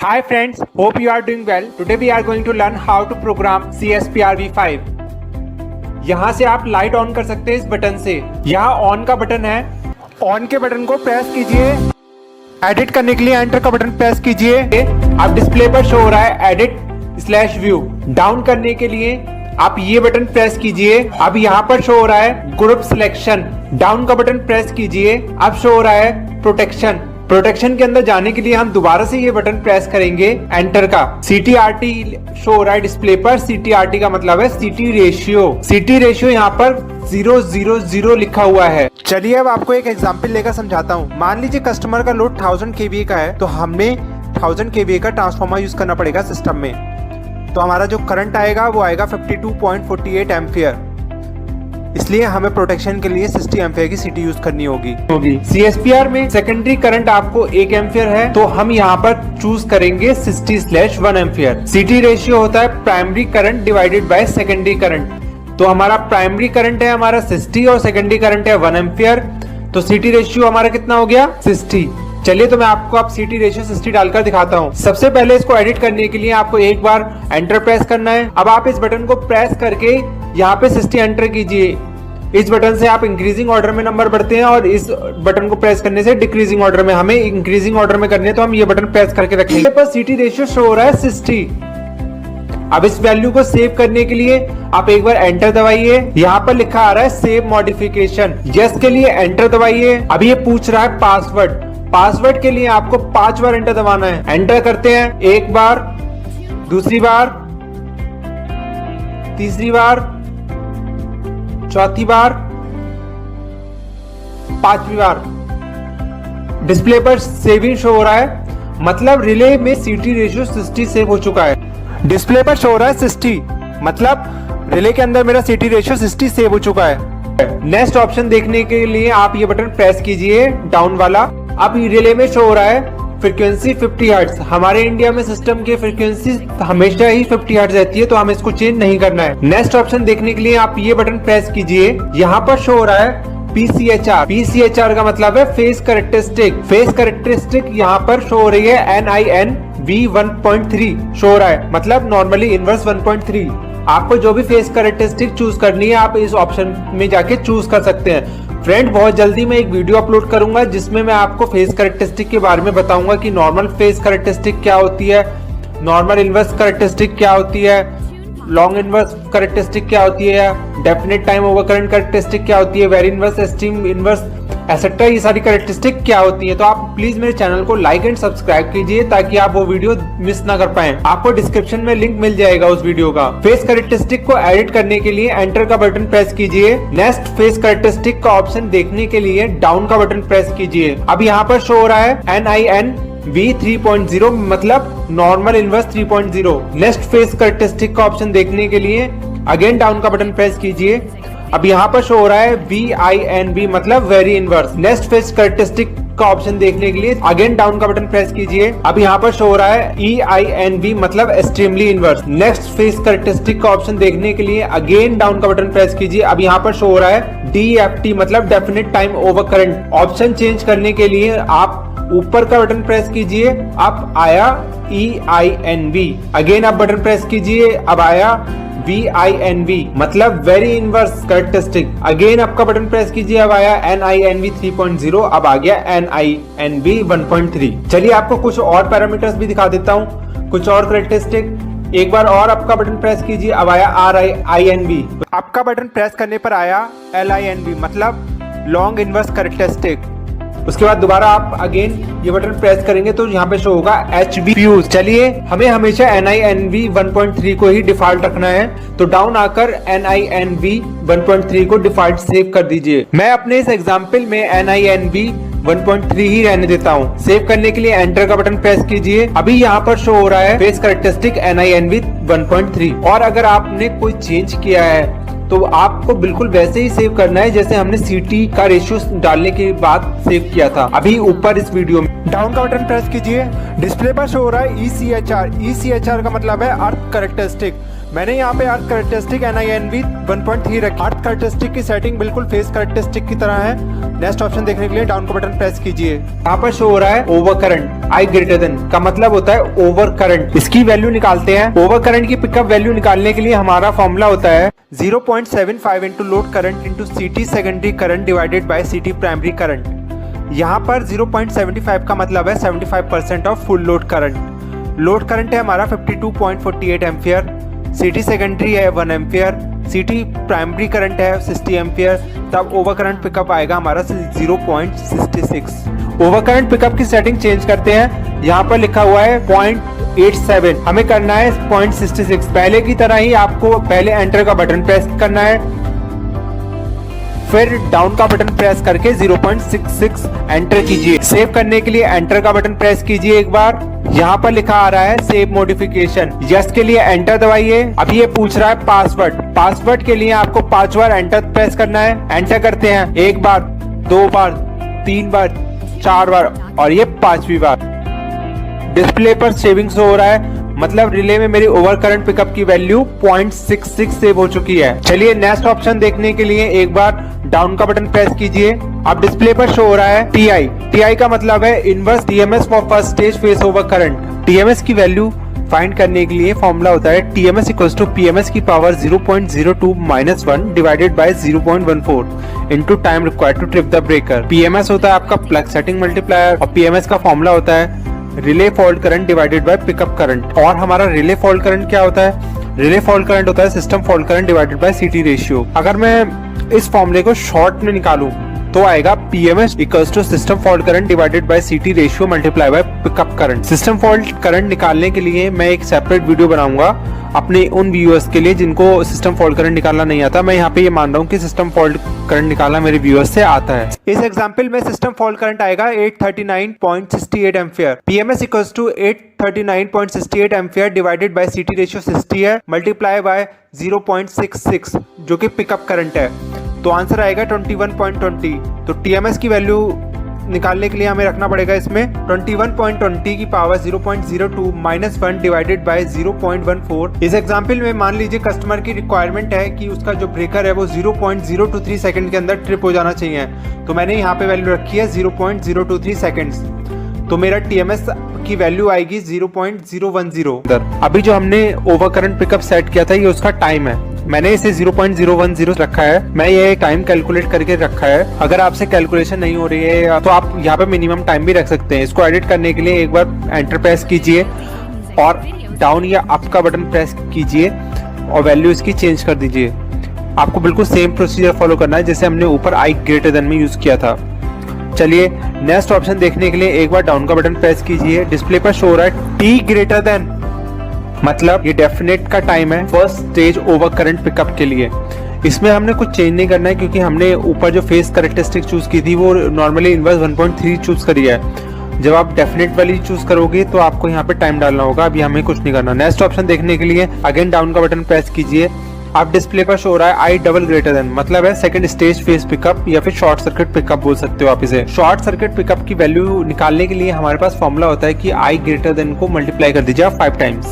Hi friends, hope you are doing well. Today we are going to learn how to program CSPR v5. यहाँ से आप light on कर सकते हैं इस बटन से। यहाँ ऑन का बटन है, ऑन के बटन को प्रेस कीजिए। एडिट करने के लिए एंटर का बटन प्रेस कीजिए। अब डिस्प्ले पर शो हो रहा है एडिट/व्यू। डाउन करने के लिए आप ये बटन प्रेस कीजिए। अब यहाँ पर शो हो रहा है ग्रुप सिलेक्शन। डाउन का बटन प्रेस कीजिए। अब शो हो रहा है प्रोटेक्शन के अंदर जाने के लिए हम दोबारा से ये बटन प्रेस करेंगे एंटर का। CTRT शो हो रहा है डिस्प्ले पर। CTRT का मतलब है CT रेशियो यहाँ पर 000 लिखा हुआ है। चलिए अब आपको एक एग्जांपल लेकर समझाता हूँ। मान लीजिए कस्टमर का लोड 1000 kVA का है, तो हमें 1000 kVA का ट्रांसफार्मर यूज करना पड़ेगा सिस्टम में। तो हमारा जो करंट आएगा वो आएगा 52.48 एम्पियर। इसलिए हमें प्रोटेक्शन के लिए 60 एम्पियर की सीटी यूज करनी होगी। CSPR में सेकेंडरी करंट आपको 1 एम्पियर है, तो हम यहाँ पर चूज करेंगे 60/1 एम्पियर। सीटी रेशियो होता है primary current divided by secondary current. तो हमारा प्राइमरी करंट है हमारा 60 और सेकेंडरी करंट है 1 एम्पियर। तो सीटी रेशियो हमारा कितना हो गया 60। चलिए तो मैं आपको अब सीटी रेशियो 60 डालकर दिखाता हूँ। सबसे पहले इसको एडिट करने के लिए आपको एक बार एंटर प्रेस करना है। अब आप इस बटन को प्रेस करके यहाँ पे 60 एंटर कीजिए। इस बटन से आप इंक्रीजिंग ऑर्डर में नंबर बढ़ते हैं और इस बटन को प्रेस करने से डिक्रीजिंग ऑर्डर में। हमें इंक्रीजिंग ऑर्डर में करने हैं, तो हम ये बटन प्रेस करके रखेंगे। पर सीटी रेशियो शो हो रहा है 60। अब इस वैल्यू को सेव करने के लिए आप एक बार एंटर दबाइए। यहाँ पर लिखा आ रहा है सेव मॉडिफिकेशन। यस के लिए एंटर दबाइए। अब ये पूछ रहा है पासवर्ड के लिए आपको 5 बार एंटर दबाना है। एंटर करते हैं, एक बार, दूसरी बार, तीसरी बार, चौथी बार, 5वीं बार। डिस्प्ले पर सेविंग शो हो रहा है, मतलब रिले में सीटी रेशियो 60 सेव हो चुका है। डिस्प्ले पर शो हो रहा है 60, मतलब रिले के अंदर मेरा सीटी रेशियो 60 सेव हो चुका है। नेक्स्ट ऑप्शन देखने के लिए आप ये बटन प्रेस कीजिए, डाउन वाला। अब रिले में शो हो रहा है फ्रीक्वेंसी 50 हर्ट्ज। हमारे इंडिया में सिस्टम की फ्रीक्वेंसी हमेशा ही 50 हर्ट्ज रहती है, तो हमें इसको चेंज नहीं करना है। नेक्स्ट ऑप्शन देखने के लिए आप ये बटन प्रेस कीजिए। यहाँ पर शो हो रहा है PCHR का मतलब है फेस करेक्टरिस्टिक। यहाँ पर शो हो रही है NINV 1.3 शो हो रहा है, मतलब नॉर्मली इनवर्स 1.3। आपको जो भी फेस करेक्टरिस्टिक चूज करनी है आप इस ऑप्शन में जाके चूज कर सकते हैं। फ्रेंड, बहुत जल्दी मैं एक वीडियो अपलोड करूंगा जिसमें मैं आपको फेस करेक्टरिस्टिक के बारे में बताऊंगा कि नॉर्मल फेस करेक्टरिस्टिक क्या होती है, नॉर्मल इनवर्स करेक्टरिस्टिक क्या होती है, लॉन्ग इनवर्स करेक्टरिस्टिक क्या होती है, definite time over current characteristic क्या होती है, very inverse, extreme inverse, etcetera, ये सारी करेक्टरिस्टिक क्या होती है। तो आप प्लीज मेरे चैनल को लाइक एंड सब्सक्राइब कीजिए ताकि आप वो वीडियो मिस ना कर पाएं। आपको डिस्क्रिप्शन में लिंक मिल जाएगा उस वीडियो का। फेस करेक्टरिस्टिक को एडिट करने के लिए एंटर का बटन प्रेस कीजिए। नेक्स्ट फेस करेक्टरिस्टिक का ऑप्शन देखने के लिए डाउन का बटन प्रेस कीजिए। अब यहाँ पर शो हो रहा है NINV 3.0, मतलब normal inverse 3.0। Next face characteristic का ऑप्शन देखने के लिए अगेन डाउन का बटन प्रेस कीजिए। अब यहाँ पर शो हो रहा है VINV, मतलब very inverse. Next face characteristic का ऑप्शन देखने के लिए अगेन डाउन का बटन प्रेस कीजिए। अब यहाँ पर शो हो रहा है EINV, मतलब extremely inverse. Next face characteristic का ऑप्शन देखने के लिए अगेन डाउन का बटन प्रेस कीजिए। अब यहाँ पर शो हो रहा है DFT, मतलब definite time over current. Option change करने के लिए आप ऊपर का बटन प्रेस कीजिए। अब आया EINV, अगेन आप बटन प्रेस कीजिए। अब आया VINV, मतलब वेरी इनवर्स करेक्टरिस्टिक। अगेन आपका बटन प्रेस कीजिए। अब आया NINV 3.0, अब आ गया NINV 1.3। चलिए आपको कुछ और पैरामीटर्स भी दिखा देता हूँ, कुछ और करेक्टरिस्टिक। एक बार और आपका बटन प्रेस कीजिए। अब आया RINV। आपका बटन प्रेस करने पर आया LINV, मतलब लॉन्ग इनवर्स करेक्टरिस्टिक। उसके बाद दोबारा आप अगेन ये बटन प्रेस करेंगे तो यहाँ पे शो होगा HV फ्यूज। चलिए हमें हमेशा NINV 1.3 को ही डिफॉल्ट रखना है, तो डाउन आकर NINV 1.3 को डिफॉल्ट सेव कर दीजिए। मैं अपने इस एग्जांपल में NINV 1.3 ही रहने देता हूँ। सेव करने के लिए एंटर का बटन प्रेस कीजिए। अभी यहाँ पर शो हो रहा है फेस करेक्टरिस्टिक NINV 1.3। और अगर आपने कोई चेंज किया है तो आपको बिल्कुल वैसे ही सेव करना है जैसे हमने सीटी का रेशियो डालने के बाद सेव किया था अभी ऊपर इस वीडियो में। डाउन का बटन प्रेस कीजिए। डिस्प्ले पर शो हो रहा है ECHR का मतलब है अर्थ करेक्टरिस्टिक। मैंने यहाँ पे अर्थ करेक्टरिस्टिक NINV 1.3 रखी। अर्थ करेक्टरिस्टिक की सेटिंग बिल्कुल फेस करेक्टरिस्टिक की तरह है। नेक्स्ट ऑप्शन देखने के लिए डाउन का बटन प्रेस कीजिए। यहाँ पर शो हो रहा है over current I greater than का मतलब होता है ओवर करंट। इसकी वैल्यू निकालते हैं। ओवर करंट की पिकअप वैल्यू निकालने के लिए हमारा फॉर्मूला होता है 0.75 into load current into CT secondary current divided by CT primary current. यहाँ पर 0.75 का मतलब है 75% of full load current. Load current है हमारा 52.48 एम्पियर, CT सेकेंडरी है 1 एम्पियर, CT प्राइमरी करंट है 60 एम्पियर, तब ओवर करंट पिकअप आएगा हमारा 0.66। ओवर करंट पिकअप की सेटिंग चेंज करते हैं। यहाँ पर लिखा हुआ है 0.87, हमें करना है 0.66। पहले की तरह ही आपको पहले एंटर का बटन प्रेस करना है, फिर डाउन का बटन प्रेस करके 0.66 एंटर कीजिए। सेव करने के लिए एंटर का बटन प्रेस कीजिए एक बार। यहाँ पर लिखा आ रहा है सेव मॉडिफिकेशन, यस के लिए एंटर दबाइए। अभी ये पूछ रहा है पासवर्ड। पासवर्ड के लिए आपको 5 बार एंटर प्रेस करना है। एंटर करते हैं 1 बार, 2 बार, 3 बार, 4 बार और ये 5वीं बार। डिस्प्ले पर सेविंग शो हो रहा है, मतलब रिले में मेरी ओवर करंट पिकअप की वैल्यू 0.66 सेव हो चुकी है। चलिए नेक्स्ट ऑप्शन देखने के लिए एक बार डाउन का बटन प्रेस कीजिए। अब डिस्प्ले पर शो हो रहा है TI का मतलब है inverse TMS for first stage phase over current. TMS की वैल्यू फाइंड करने के लिए फॉर्मूला होता है TMS इक्वल्स टू PMS की power 0.02 - 1 divided by 0.14 into time required to trip the breaker. PMS होता है आपका प्लग सेटिंग मल्टीप्लायर और PMS का फॉर्मूला होता है relay fault current divided by pickup current. और हमारा रिले फॉल्ट करंट क्या होता है? रिले फॉल्ट करंट होता है system fault current divided by CT ratio. अगर मैं इस फॉर्मूले को शॉर्ट में निकालूं तो आएगा PMS equals to system fault current divided by CT ratio multiply by pickup current. System fault current निकालने के लिए मैं एक सेपरेट वीडियो बनाऊंगा अपने उन व्यूअर्स के लिए जिनको सिस्टम फॉल्ट करंट निकालना नहीं आता। मैं यहाँ पे ये मान रहा हूँ कि सिस्टम फॉल्ट करंट निकालना मेरे व्यूअर्स से आता है। इस एग्जांपल में सिस्टम फॉल्ट करंट आएगा 839.68 ampere. PMS equals to 839.68 ampere divided by CT ratio 60 है मल्टीप्लाई बाय 0.66 जो कि पिकअप करंट है। तो आंसर आएगा 21.20। तो TMS की वैल्यू निकालने के लिए हमें रखना पड़ेगा इसमें 21.20 की पावर 0.02 - 1 डिवाइडेड बाय 0.14। इस एग्जांपल में मान लीजिए कस्टमर की रिक्वायरमेंट है कि उसका जो ब्रेकर है वो 0.023 सेकंड के अंदर ट्रिप हो जाना चाहिए। तो मैंने यहाँ पे वैल्यू रखी है 0.023 सेकंड्स। तो मेरा TMS की वैल्यू आएगी 0.010। अभी जो हमने ओवर करंट पिकअप सेट किया था ये उसका टाइम है, मैंने इसे 0.010 रखा है। मैं ये टाइम कैलकुलेट करके रखा है। अगर आपसे कैलकुलेशन नहीं हो रही है तो आप यहाँ पे मिनिमम टाइम भी रख सकते हैं। इसको एडिट करने के लिए एक बार एंटर प्रेस कीजिए और डाउन या अप का बटन प्रेस कीजिए और वैल्यू इसकी चेंज कर दीजिए। आपको बिल्कुल सेम प्रोसीजर फॉलो करना है जैसे हमने ऊपर I ग्रेटर देन में यूज किया था। चलिए नेक्स्ट ऑप्शन देखने के लिए एक बार डाउन का बटन प्रेस कीजिए। डिस्प्ले पर शो हो रहा है T ग्रेटर देन, मतलब ये डेफिनेट का टाइम है first stage over current pickup के लिए। इसमें हमने कुछ चेंज नहीं करना है क्योंकि हमने ऊपर जो फेस करेक्टरिस्टिक चूज की थी वो नॉर्मली इनवर्स 1.3 चूज करी है। जब आप डेफिनेट वाली चूज करोगे तो आपको यहाँ पे टाइम डालना होगा। अभी हमें कुछ नहीं करना। नेक्स्ट ऑप्शन देखने के लिए अगेन डाउन का बटन प्रेस कीजिए। आप डिस्प्ले पर शो हो रहा है I डबल ग्रेटर देन, मतलब है सेकंड स्टेज फेस पिकअप या फिर शॉर्ट सर्किट पिकअप बोल सकते हो आप इसे। शॉर्ट सर्किट पिकअप की वैल्यू निकालने के लिए हमारे पास फॉर्मूला होता है कि I ग्रेटर देन को मल्टीप्लाई कर दीजिए आप 5 टाइम्स।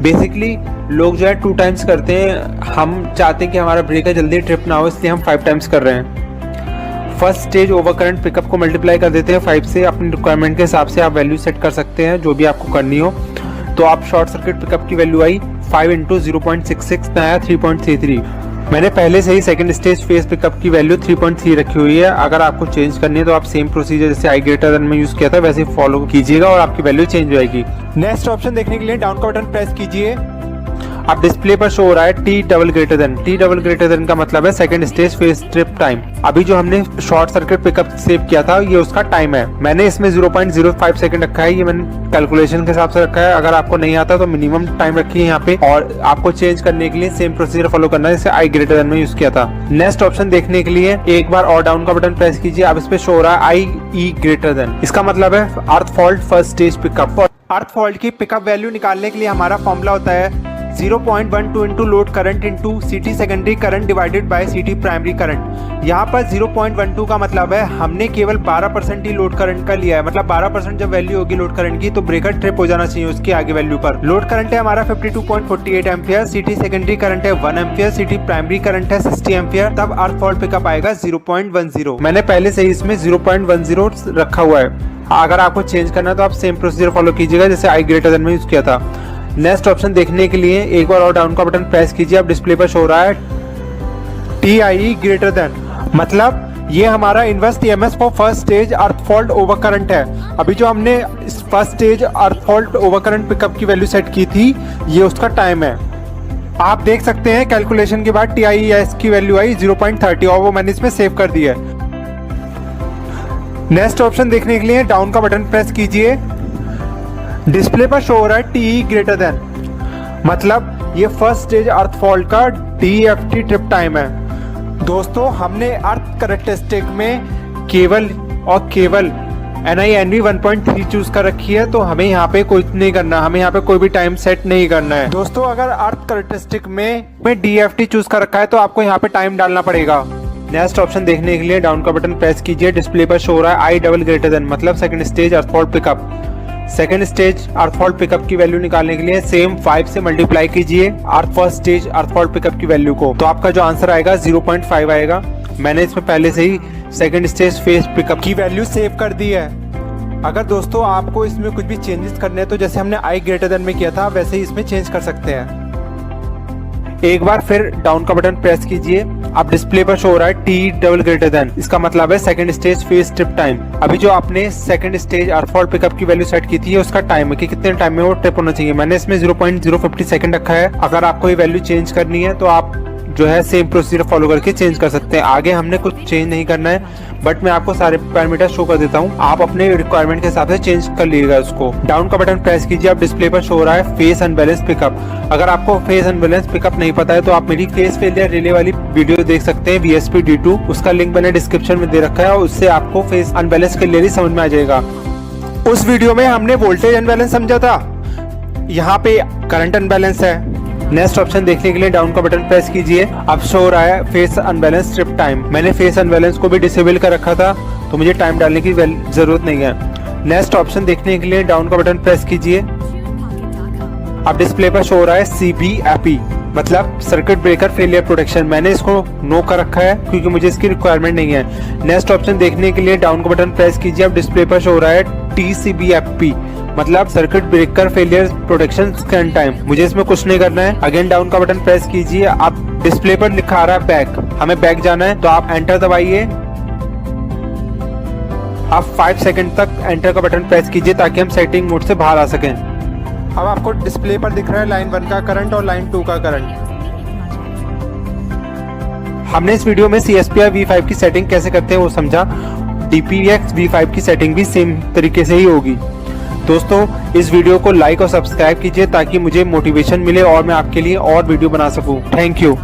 बेसिकली लोग जो है 2 टाइम्स करते हैं। हम चाहते हैं कि हमारा ब्रेकर जल्दी ट्रिप ना हो, इसलिए हम 5 टाइम्स कर रहे हैं। First stage over current pickup को मल्टीप्लाई कर देते हैं 5 से। अपनी रिक्वायरमेंट के हिसाब से आप वैल्यू सेट कर सकते हैं जो भी आपको करनी हो। तो आप शॉर्ट सर्किट पिकअप की वैल्यू आई 5 इंटू 0.66 में आया 3.33। मैंने पहले से ही सेकंड स्टेज फेस पिकअप की वैल्यू 3.3 रखी हुई है। अगर आपको चेंज करनी है तो आप सेम प्रोसीजर जैसे I ग्रेटर देन में यूज किया था वैसे फॉलो कीजिएगा और आपकी वैल्यू चेंज हो जाएगी। नेक्स्ट ऑप्शन देखने के लिए डाउन का बटन प्रेस कीजिए। अब डिस्प्ले पर शो हो रहा है T double greater than. T double greater than का मतलब है second stage face trip time. अभी जो हमने शॉर्ट सर्किट पिकअप सेव किया था ये उसका टाइम है। मैंने इसमें 0.05 सेकंड रखा है, ये मैंने कैलकुलेशन के हिसाब से रखा है। अगर आपको नहीं आता तो मिनिमम टाइम रखिए यहाँ पे और आपको चेंज करने के लिए सेम प्रोसीजर फॉलो करना है जैसे I ग्रेटर देन में यूज किया था। नेक्स्ट ऑप्शन देखने के लिए एक बार और डाउन का बटन प्रेस कीजिए। अब इस पे शो हो रहा है I E ग्रेटर देन। इसका मतलब है अर्थ फॉल्ट फर्स्ट स्टेज पिकअप। अर्थ फॉल्ट की पिकअप वैल्यू निकालने के लिए हमारा फॉर्मूला होता है 0.12 into load current into CT secondary current divided by CT primary current. यहाँ पर 0.12 का मतलब है हमने केवल 12% ही लोड करंट का लिया है, मतलब 12% जब वैल्यू होगी लोड करंट की तो ब्रेकर ट्रिप हो जाना चाहिए उसकी आगे वैल्यू पर। लोड करंट है हमारा 52.48 एम्पियर, CT सेकेंडरी करंट है 1 एम्पियर, CT प्राइमरी करंट है 60 एम्पियर, तब अर्थ फॉल्ट पिकअप आएगा 0.10। मैंने पहले से ही इसमें 0.10 रखा हुआ है। अगर आपको चेंज करना है तो आप सेम प्रोसीजर फॉलो कीजिएगा जैसे I ग्रेटर देन में यूज किया था। नेक्स्ट ऑप्शन देखने के लिए एक बार और डाउन का बटन प्रेस कीजिए। अब डिस्प्ले पर शो हो रहा है TIE ग्रेटर देन, मतलब ये हमारा inverse EMS for first stage earth fault over current है। अभी जो हमने फर्स्ट स्टेज अर्थ फॉल्ट ओवर करंट पिकअप की वैल्यू सेट की थी ये उसका टाइम है। आप देख सकते हैं कैलकुलेशन के बाद TIES की वैल्यू आई 0.30 और वो मैंने इसमें सेव कर दी है। नेक्स्ट ऑप्शन देखने के लिए डाउन का बटन प्रेस कीजिए। डिस्प्ले पर शो हो रहा है TE ग्रेटर देन, मतलब ये फर्स्ट स्टेज अर्थ फॉल्ट का DFT ट्रिप टाइम है। दोस्तों हमने अर्थ कैरेक्टरिस्टिक में केवल और केवल NINV 1.3 चूज कर रखी है, तो हमें यहाँ पे कुछ नहीं करना, हमें यहाँ पे कोई भी टाइम सेट नहीं करना है। दोस्तों अगर अर्थ कैरेक्टरिस्टिक में DFT चूज कर रखा है तो आपको यहाँ पे टाइम डालना पड़ेगा। नेक्स्ट ऑप्शन देखने के लिए डाउन का बटन प्रेस कीजिए। डिस्प्ले पर शो हो रहा है I डबल ग्रेटर देन, मतलब सेकंड स्टेज अर्थ फॉल्ट पिकअप। सेकंड स्टेज अर्थ फॉल्ट पिकअप की वैल्यू निकालने के लिए सेम 5 से मल्टीप्लाई कीजिए फर्स्ट स्टेज अर्थ फॉल्ट पिकअप की वैल्यू को, तो आपका जो आंसर आएगा 0.5 आएगा। मैंने इसमें पहले से ही सेकंड स्टेज फेज पिकअप की वैल्यू सेव कर दी है। अगर दोस्तों आपको इसमें कुछ भी चेंजेस करने हैं तो जैसे हमने I ग्रेटर देन में किया था वैसे ही इसमें चेंज कर सकते हैं। एक बार फिर डाउन का बटन प्रेस कीजिए। अब डिस्प्ले पर शो हो रहा है TE डबल ग्रेटर देन, इसका मतलब है second stage phase trip time. अभी जो आपने सेकंड स्टेज अर्थ फॉल्ट पिकअप की वैल्यू सेट की थी उसका टाइम है कि कितने टाइम में वो ट्रिप होना चाहिए। मैंने इसमें 0.050 सेकंड रखा है। अगर आपको ये वैल्यू चेंज करनी है तो आप जो है सेम प्रोसीजर फॉलो करके चेंज कर सकते हैं। आगे हमने कुछ चेंज नहीं करना है, बट मैं आपको सारे पैरामीटर शो कर देता हूँ, आप अपने रिक्वायरमेंट के हिसाब से चेंज कर लीजिएगा उसको। डाउन का बटन प्रेस कीजिए। अब डिस्प्ले पर शो हो रहा है फेस अनबैलेंस पिकअप। अगर आपको फेस अनबैलेंस पिकअप नहीं पता है तो आप मेरी फेस फेलियर रिले वाली वीडियो देख सकते हैं VSP D2, उसका लिंक मैंने डिस्क्रिप्शन में दे रखा है और उससे आपको फेस अनबैलेंस के लिए समझ में आ जाएगा। उस वीडियो में हमने वोल्टेज अनबैलेंस समझा था, यहाँ पे करंट अनबैलेंस है। नेक्स्ट ऑप्शन देखने के लिए डाउन का बटन प्रेस कीजिए। अब शो हो रहा है फेस अनबैलेंस ट्रिप टाइम। मैंने फेस अनबैलेंस को भी डिसेबल कर रखा था तो मुझे टाइम डालने की जरूरत नहीं है। नेक्स्ट ऑप्शन देखने के लिए डाउन का बटन प्रेस कीजिए। अब डिस्प्ले पर शो हो रहा है CBFE, मतलब सर्किट ब्रेकर फेलियर प्रोटेक्शन। मैंने इसको नो कर रखा है क्योंकि मुझे इसकी रिक्वायरमेंट नहीं है। नेक्स्ट ऑप्शन देखने के लिए डाउन का बटन प्रेस कीजिए। अब डिस्प्ले पर शो हो रहा है TCBFP, मतलब circuit breaker failure protection scan time. मुझे इसमें कुछ नहीं करना है। अगेन डाउन का बटन प्रेस कीजिए। अब डिस्प्ले पर लिखा आ रहा है बैक, हमें बैक जाना है तो आप एंटर दबाइए। अब 5 सेकंड तक एंटर का बटन प्रेस कीजिए ताकि हम सेटिंग मोड से बाहर आ सकें। अब आपको डिस्प्ले पर दिख रहा है लाइन 1 का करंट और लाइन 2 का करंट। हमने इस वीडियो में CSPI V5 की सेटिंग कैसे करते हैं वो समझा। DPX V5 की सेटिंग भी सेम तरीके से ही होगी। दोस्तों इस वीडियो को लाइक और सब्सक्राइब कीजिए ताकि मुझे मोटिवेशन मिले और मैं आपके लिए और वीडियो बना सकूं। Thank you.